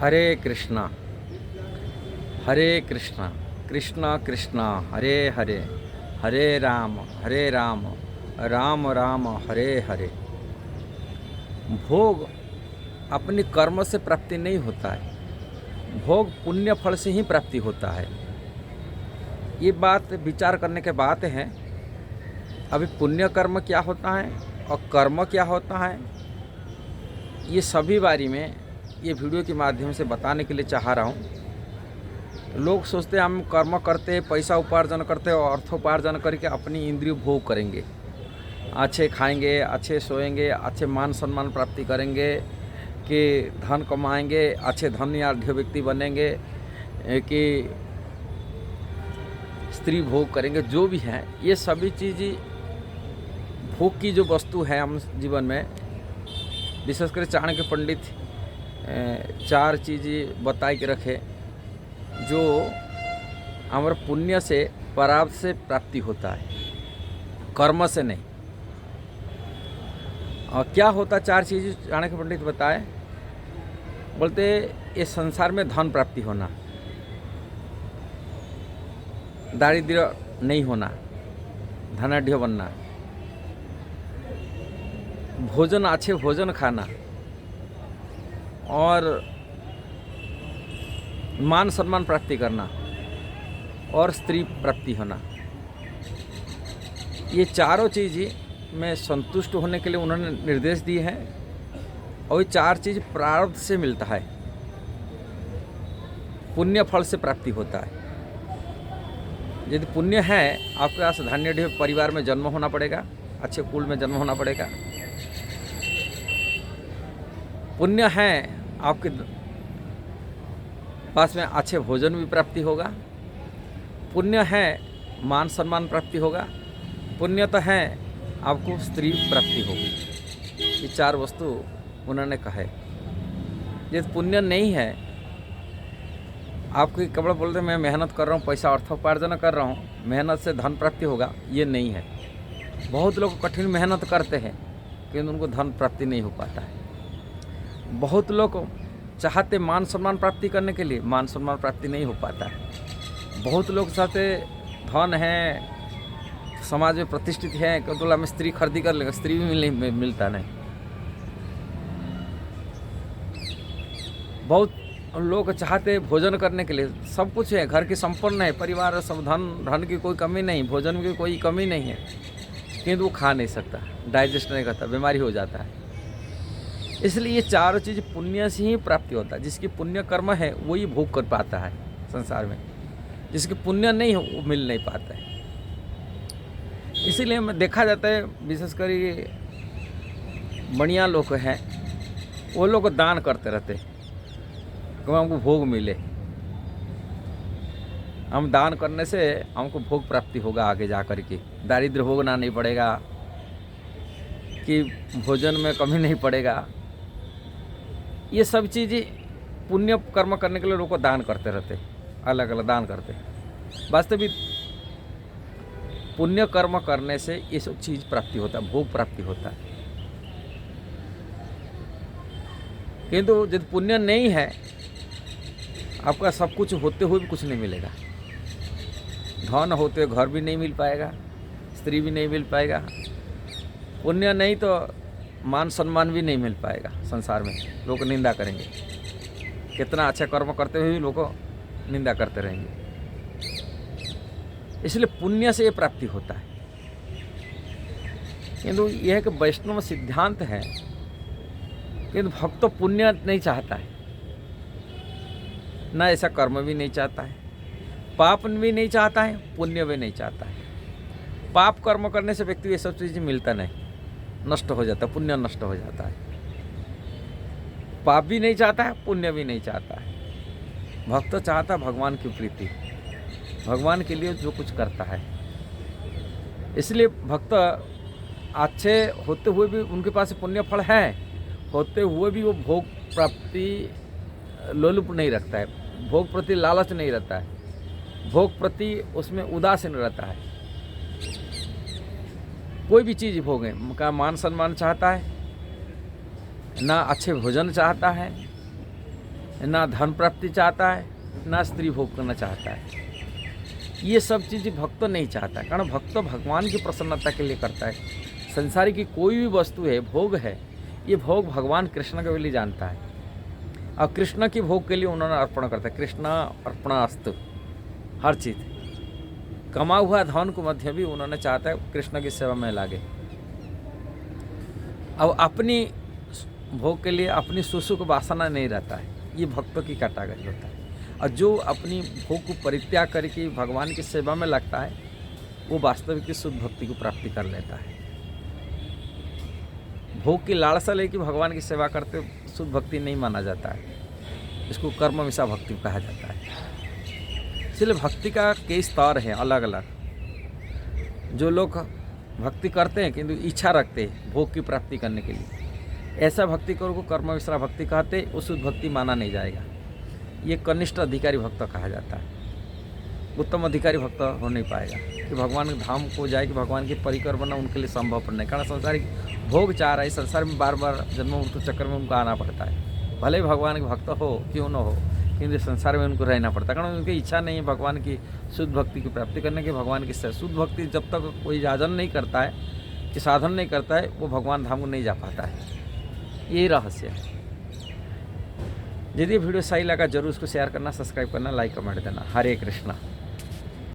हरे कृष्णा कृष्णा कृष्णा हरे हरे, हरे राम राम राम हरे हरे। भोग अपनी कर्म से प्राप्ति नहीं होता है, भोग पुण्य फल से ही प्राप्ति होता है। ये बात विचार करने के बात है। अभी पुण्य कर्म क्या होता है और कर्म क्या होता है, ये सभी बारी में ये वीडियो के माध्यम से बताने के लिए चाह रहा हूँ। लोग सोचते हैं हम कर्म करते, पैसा उपार्जन करते और अर्थोपार्जन करके अपनी इंद्रिय भोग करेंगे, अच्छे खाएंगे, अच्छे सोएंगे, अच्छे मान सम्मान प्राप्ति करेंगे, कि धन कमाएंगे, अच्छे धन्याढ़ व्यक्ति बनेंगे, कि स्त्री भोग करेंगे। जो भी है ये सभी चीज़ भोग की जो वस्तु है हम जीवन में, विशेषकर चाणक्य पंडित 4 चीज़ें बताई के रखे जो हमारे पुण्य से प्रारब्ध से प्राप्ति होता है, कर्म से नहीं। और क्या होता 4 चीज़ चाणक्य पंडित बताए, बोलते ये संसार में धन प्राप्ति होना, दारिद्र्य नहीं होना, धनाढ़ बनना, भोजन अच्छे भोजन खाना और मान सम्मान प्राप्ति करना और स्त्री प्राप्ति होना। ये चारों चीज़ में संतुष्ट होने के लिए उन्होंने निर्देश दिए हैं। और ये 4 चीज़ प्रारब्ध से मिलता है, पुण्य फल से प्राप्ति होता है। यदि पुण्य है, आपके पास धन्य परिवार में जन्म होना पड़ेगा, अच्छे कुल में जन्म होना पड़ेगा। पुण्य है, आपके पास में अच्छे भोजन भी प्राप्ति होगा। पुण्य है, मान सम्मान प्राप्ति होगा। पुण्य तो है, आपको स्त्री प्राप्ति होगी। ये 4 वस्तु उन्होंने कहे। यदि पुण्य नहीं है, आपको कपड़ा बोलते मैं मेहनत कर रहा हूँ, पैसा अर्थोपार्जन कर रहा हूँ, मेहनत से धन प्राप्ति होगा, ये नहीं है। बहुत लोग कठिन मेहनत करते हैं किंतु उनको धन प्राप्ति नहीं हो पाता है। बहुत लोग चाहते मान सम्मान प्राप्ति करने के लिए, मान सम्मान प्राप्ति नहीं हो पाता है। बहुत लोग चाहते धन है, समाज में प्रतिष्ठित है, केवल हम स्त्री खरीदी कर लेंगे, स्त्री भी मिलता नहीं। बहुत लोग चाहते भोजन करने के लिए, सब कुछ है, घर की संपन्न है, परिवार सब, धन की कोई कमी नहीं, भोजन की कोई कमी नहीं है, किंतु वो खा नहीं सकता, डाइजेस्ट नहीं करता, बीमारी हो जाता है। इसलिए ये 4 चीज़ पुण्य से ही प्राप्ति होता है। जिसकी पुण्य कर्म है वही भोग कर पाता है संसार में, जिसकी पुण्य नहीं हो वो मिल नहीं पाता है। इसीलिए मैं देखा जाता है, विशेषकर ये बढ़िया लोग हैं, वो लोग दान करते रहते हैं कि हमको भोग मिले, हम दान करने से हमको भोग प्राप्ति होगा, आगे जा कर के दारिद्र्य भोगना नहीं पड़ेगा, कि भोजन में कमी नहीं पड़ेगा। ये सब चीज़ें पुण्य कर्म करने के लिए लोग को दान करते रहते, अलग अलग दान करते। वास्तविक पुण्य कर्म करने से ये सब चीज़ प्राप्ति होता है, भोग प्राप्ति होता है। किंतु यदि पुण्य नहीं है, आपका सब कुछ होते हुए भी कुछ नहीं मिलेगा। धन होते हुए घर भी नहीं मिल पाएगा, स्त्री भी नहीं मिल पाएगा। पुण्य नहीं तो मान सम्मान भी नहीं मिल पाएगा। संसार में लोग निंदा करेंगे, कितना अच्छा कर्म करते हुए भी लोग निंदा करते रहेंगे। इसलिए पुण्य से ये प्राप्ति होता है। किंतु यह एक वैष्णव सिद्धांत है, किंतु भक्त तो पुण्य नहीं चाहता है, ना ऐसा कर्म भी नहीं चाहता है, पाप भी नहीं चाहता है, पुण्य भी नहीं चाहता है। पाप कर्म करने से व्यक्ति ये सब चीज़ मिलता नहीं, नष्ट हो जाता है, पुण्य नष्ट हो जाता है। पाप भी नहीं चाहता है, पुण्य भी नहीं चाहता है। भक्त चाहता भगवान की प्रीति, भगवान के लिए जो कुछ करता है। इसलिए भक्त अच्छे होते हुए भी उनके पास पुण्य फल है, होते हुए भी वो भोग प्राप्ति लोलुप नहीं रखता है, भोग प्रति लालच नहीं रहता है, भोग प्रति उसमें उदासीन रहता है। कोई भी चीज़ भोगे का मान सम्मान चाहता है, ना अच्छे भोजन चाहता है, ना धन प्राप्ति चाहता है, ना स्त्री भोग करना चाहता है। ये सब चीज़ भक्त नहीं चाहता, कारण भक्त भगवान की प्रसन्नता के लिए करता है। संसारी की कोई भी वस्तु है, भोग है, ये भोग भगवान कृष्ण के लिए जानता है और कृष्ण की भोग के लिए उन्होंने अर्पण करता है। कृष्ण अर्पणास्तु, हर चीज़ कमा हुआ धन को मध्य भी उन्होंने चाहता है कृष्ण की सेवा में लागे। अब अपनी भोग के लिए अपनी सुसुख वासना नहीं रहता है, ये भक्तों की कैटेगरी होता है। और जो अपनी भोग को परित्याग करके भगवान की सेवा में लगता है, वो वास्तविक की शुद्ध भक्ति को प्राप्ति कर लेता है। भोग की लालसा लेके भगवान की सेवा करते शुद्ध भक्ति नहीं माना जाता है, इसको कर्म मिशा भक्ति कहा जाता है। इसलिए भक्ति का कई स्तर हैं अलग अलग। जो लोग भक्ति करते हैं किंतु इच्छा रखते हैं भोग की प्राप्ति करने के लिए, ऐसा भक्ति को कर्म मिश्रा भक्ति कहते, वो शुद्ध भक्ति माना नहीं जाएगा। ये कनिष्ठ अधिकारी भक्त कहा जाता है। उत्तम अधिकारी भक्त हो नहीं पाएगा कि भगवान के धाम को जाए, कि भगवान की परिकर बनना उनके लिए संभव नहीं, कारण संसारिक भोग चाह रहा है। संसार में बार बार जन्म मृत्यु चक्कर में उनको आना पड़ता है। भले ही भगवान के भक्त हो क्यों न हो, किंतु संसार में उनको रहना पड़ता है, कारण उनकी इच्छा नहीं है भगवान की शुद्ध भक्ति की प्राप्ति करने की। भगवान की शुद्ध भक्ति जब तक कोई साधन नहीं करता है, कि साधन नहीं करता है, वो भगवान धाम को नहीं जा पाता है। यही रहस्य है। यदि वीडियो सही लगा जरूर उसको शेयर करना, सब्सक्राइब करना, लाइक कमेंट देना। हरे कृष्णा।